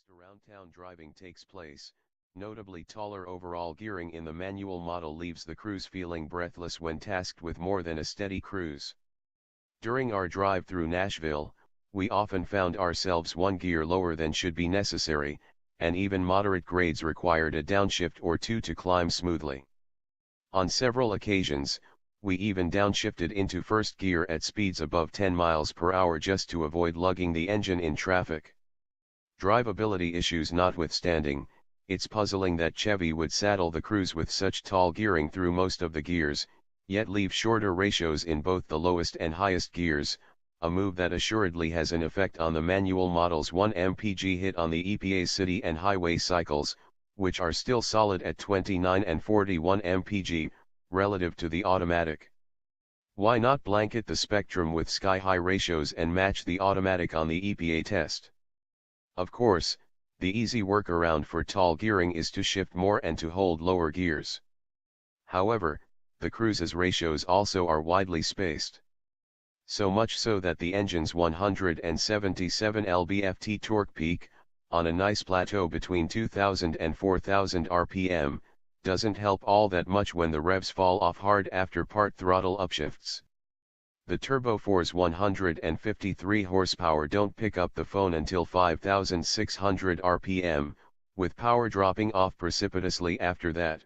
most around town driving takes place, notably taller overall gearing in the manual model leaves the Cruze feeling breathless when tasked with more than a steady cruise. During our drive through Nashville, we often found ourselves one gear lower than should be necessary, and even moderate grades required a downshift or two to climb smoothly. On several occasions, we even downshifted into first gear at speeds above 10 miles per hour just to avoid lugging the engine in traffic. Drivability issues notwithstanding, it's puzzling that Chevy would saddle the Cruze with such tall gearing through most of the gears, yet leave shorter ratios in both the lowest and highest gears, a move that assuredly has an effect on the manual model's 1 mpg hit on the EPA's city and highway cycles, which are still solid at 29 and 41 mpg, relative to the automatic. Why not blanket the spectrum with sky-high ratios and match the automatic on the EPA test? Of course, the easy workaround for tall gearing is to shift more and to hold lower gears. However, the Cruze's ratios also are widely spaced. So much so that the engine's 177 lb-ft torque peak, on a nice plateau between 2000 and 4000 rpm, doesn't help all that much when the revs fall off hard after part throttle upshifts. The Turbo 4's 153 horsepower don't pick up the phone until 5600 rpm, with power dropping off precipitously after that.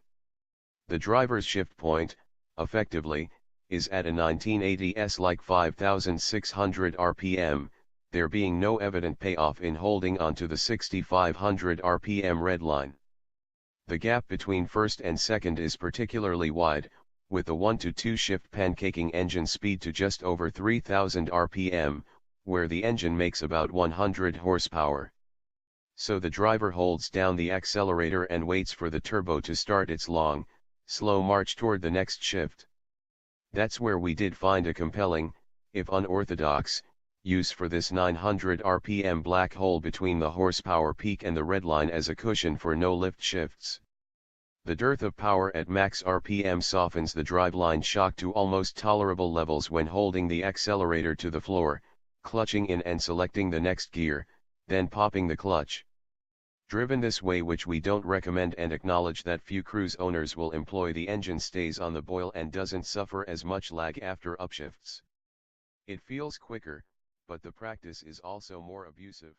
The driver's shift point, effectively, is at a 1980s like 5600 rpm, there being no evident payoff in holding onto the 6500 rpm redline. The gap between first and second is particularly wide, with the 1-to-2 shift pancaking engine speed to just over 3000 rpm, where the engine makes about 100 horsepower. So the driver holds down the accelerator and waits for the turbo to start its long, slow march toward the next shift. That's where we did find a compelling, if unorthodox, use for this 900 rpm black hole between the horsepower peak and the redline as a cushion for no-lift shifts. The dearth of power at max RPM softens the driveline shock to almost tolerable levels when holding the accelerator to the floor, clutching in and selecting the next gear, then popping the clutch. Driven this way, which we don't recommend, and acknowledge that few Cruze owners will employ, the engine stays on the boil and doesn't suffer as much lag after upshifts. It feels quicker, but the practice is also more abusive.